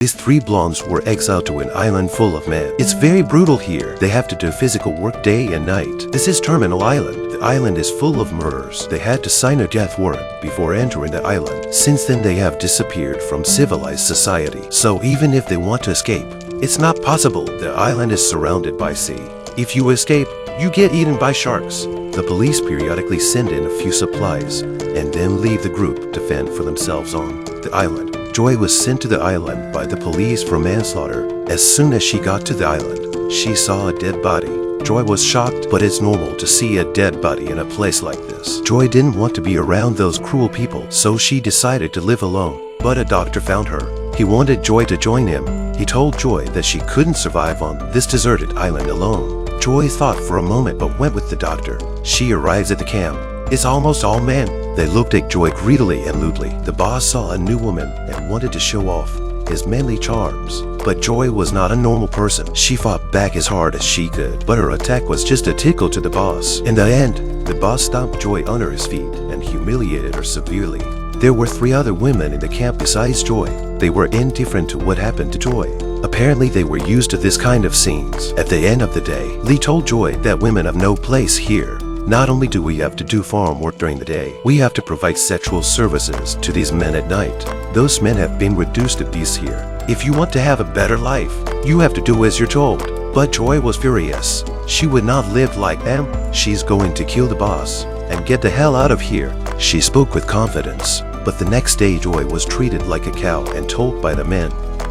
These three blondes were exiled to an island full of men. It's very brutal here. They have to do physical work day and night. This is Terminal Island. The island is full of murders. They had to sign a death warrant before entering the island. Since then, they have disappeared from civilized society. So even if they want to escape, it's not possible. The island is surrounded by sea. If you escape, you get eaten by sharks. The police periodically send in a few supplies and then leave the group to fend for themselves on the island. Joy was sent to the island by the police for manslaughter. As soon as she got to the island, she saw a dead body. Joy was shocked, but it's normal to see a dead body in a place like this. Joy didn't want to be around those cruel people, so she decided to live alone. But a doctor found her. He wanted Joy to join him. He told Joy that she couldn't survive on this deserted island alone. Joy thought for a moment but went with the doctor. She arrives at the camp. It's almost all men. They looked at Joy greedily and lewdly. The boss saw a new woman and wanted to show off his manly charms. But Joy was not a normal person. She fought back as hard as she could, but her attack was just a tickle to the boss. In the end, the boss stomped Joy under his feet and humiliated her severely. There were 3 other women in the camp besides Joy. They were indifferent to what happened to Joy. Apparently they were used to this kind of scenes. At the end of the day, Lee told Joy that women have no place here. Not only do we have to do farm work during the day, we have to provide sexual services to these men at night. Those men have been reduced to beasts here. If you want to have a better life, you have to do as you're told. But Joy was furious. She would not live like them. She's going to kill the boss and get the hell out of here. She spoke with confidence. But the next day, Joy was treated like a cow and told by the men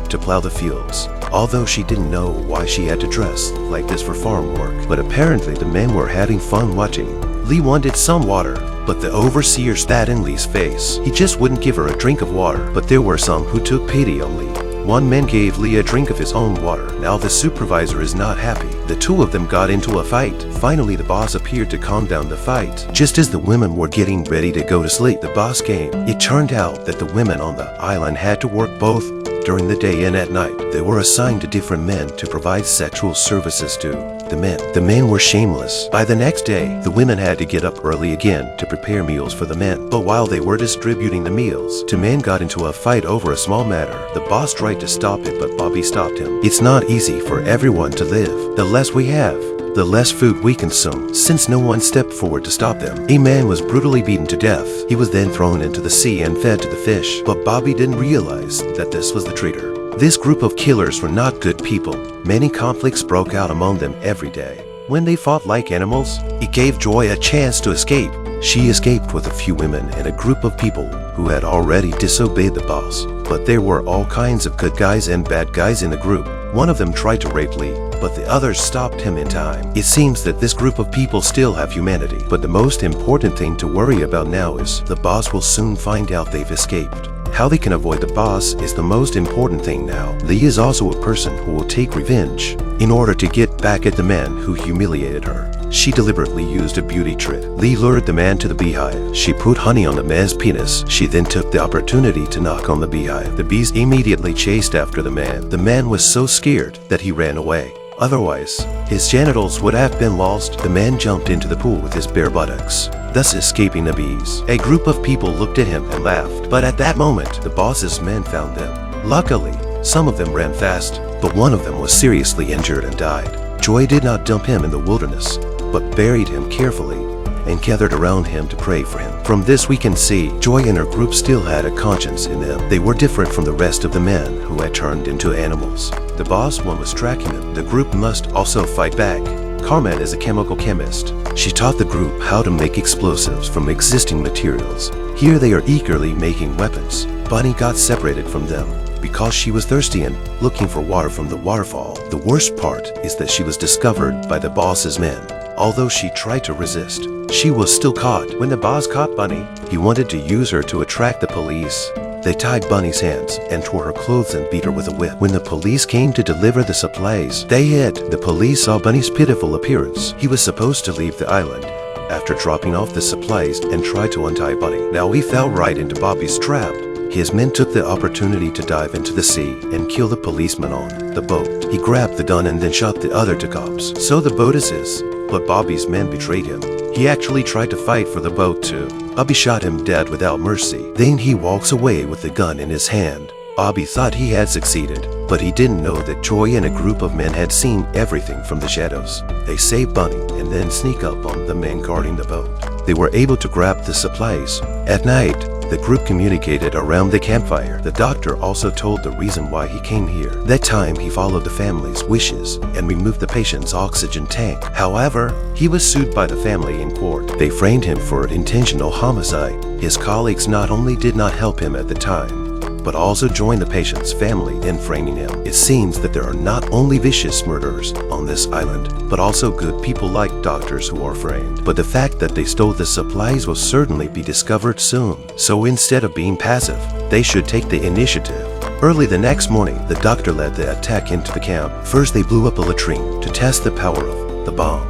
to plow the fields. Although she didn't know why she had to dress like this for farm work. But apparently the men were having fun watching. Lee wanted some water, but the overseer spat in Lee's face. He just wouldn't give her a drink of water. But there were some who took pity on Lee. One man gave Lee a drink of his own water. Now the supervisor is not happy. The 2 of them got into a fight. Finally, the boss appeared to calm down the fight. Just as the women were getting ready to go to sleep, the boss came. It turned out that the women on the island had to work both during the day and at night. They were assigned to different men to provide sexual services to the men. The men were shameless. By the next day, the women had to get up early again to prepare meals for the men. But while they were distributing the meals, 2 men got into a fight over a small matter. The boss tried to stop it, but Bobby stopped him. It's not easy for everyone to live. The less we have, the less food we consume. Since no one stepped forward to stop them, a man was brutally beaten to death. He was then thrown into the sea and fed to the fish. But Bobby didn't realize that this was the traitor. This group of killers were not good people. Many conflicts broke out among them every day. When they fought like animals, it gave Joy a chance to escape. She escaped with a few women and a group of people who had already disobeyed the boss. But there were all kinds of good guys and bad guys in the group. One of them tried to rape Lee, but the others stopped him in time. It seems that this group of people still have humanity. But the most important thing to worry about now is the boss will soon find out they've escaped. How they can avoid the boss is the most important thing now. Lee is also a person who will take revenge in order to get back at the man who humiliated her. She deliberately used a beauty trick. Lee lured the man to the beehive. She put honey on the man's penis. She then took the opportunity to knock on the beehive. The bees immediately chased after the man. The man was so scared that he ran away. Otherwise, his genitals would have been lost. The man jumped into the pool with his bare buttocks, thus escaping the bees. A group of people looked at him and laughed. But at that moment, the boss's men found them. Luckily, some of them ran fast, but one of them was seriously injured and died. Joy did not dump him in the wilderness, but buried him carefully and gathered around him to pray for him. From this we can see, Joy and her group still had a conscience in them. They were different from the rest of the men who had turned into animals. The boss one was tracking them. The group must also fight back. Carmen is a chemical chemist. She taught the group how to make explosives from existing materials. Here they are eagerly making weapons. Bunny got separated from them because she was thirsty and looking for water from the waterfall. The worst part is that she was discovered by the boss's men. Although she tried to resist, she was still caught. When the boss caught Bunny, he wanted to use her to attract the police. They tied Bunny's hands and tore her clothes and beat her with a whip. When the police came to deliver the supplies, they hid. The police saw Bunny's pitiful appearance. He was supposed to leave the island after dropping off the supplies and tried to untie Bunny. Now he fell right into Bobby's trap. His men took the opportunity to dive into the sea and kill the policeman on the boat. He grabbed the gun and then shot the other 2 cops. So the boat is his, but Bobby's men betrayed him. He actually tried to fight for the boat too. Bobby shot him dead without mercy. Then he walks away with the gun in his hand. Bobby thought he had succeeded, but he didn't know that Joy and a group of men had seen everything from the shadows. They save Bunny and then sneak up on the men guarding the boat. They were able to grab the supplies. At night, the group communicated around the campfire. The doctor also told the reason why he came here. That time, he followed the family's wishes and removed the patient's oxygen tank. However, he was sued by the family in court. They framed him for intentional homicide. His colleagues not only did not help him at the time, but also joined the patient's family in framing him. It seems that there are not only vicious murderers on this island, but also good people like doctors who are framed. But the fact that they stole the supplies will certainly be discovered soon. So instead of being passive, they should take the initiative. Early the next morning, the doctor led the attack into the camp. First, they blew up a latrine to test the power of the bomb.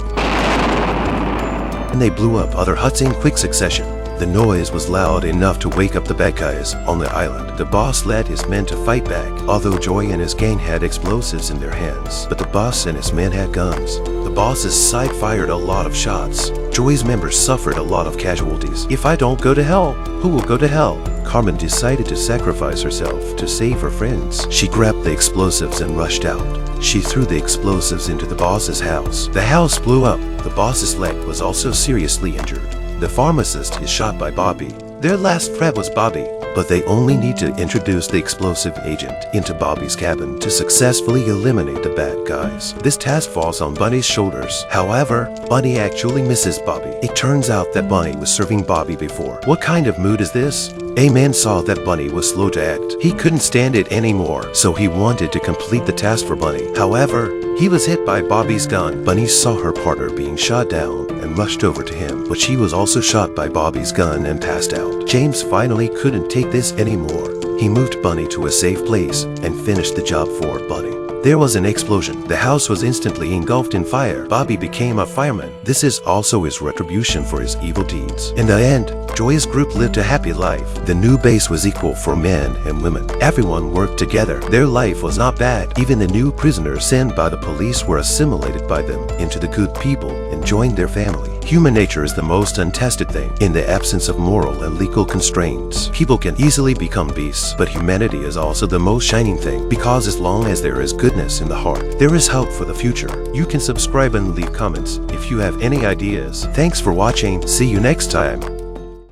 And they blew up other huts in quick succession. The noise was loud enough to wake up the bad guys on the island. The boss led his men to fight back, although Joy and his gang had explosives in their hands. But the boss and his men had guns. The boss's side fired a lot of shots. Joy's members suffered a lot of casualties. If I don't go to hell, who will go to hell? Carmen decided to sacrifice herself to save her friends. She grabbed the explosives and rushed out. She threw the explosives into the boss's house. The house blew up. The boss's leg was also seriously injured. The pharmacist is shot by Bobby. Their last threat was Bobby, but they only need to introduce the explosive agent into Bobby's cabin to successfully eliminate the bad guys. This task falls on Bunny's shoulders. However, Bunny actually misses Bobby. It turns out that Bunny was serving Bobby before. What kind of mood is this? A man saw that Bunny was slow to act. He couldn't stand it anymore, so he wanted to complete the task for Bunny. However, he was hit by Bobby's gun. Bunny saw her partner being shot down and rushed over to him, but she was also shot by Bobby's gun and passed out. James finally couldn't take this anymore. He moved Bunny to a safe place and finished the job for Bunny. There was an explosion. The house was instantly engulfed in fire. Bobby became a fireman. This is also his retribution for his evil deeds. In the end, Joy's group lived a happy life. The new base was equal for men and women. Everyone worked together. Their life was not bad. Even the new prisoners sent by the police were assimilated by them into the good people and joined their family. Human nature is the most untested thing. In the absence of moral and legal constraints, people can easily become beasts. But humanity is also the most shining thing, because as long as there is goodness in the heart, there is hope for the future. You can subscribe and leave comments if you have any ideas. Thanks for watching. See you next time.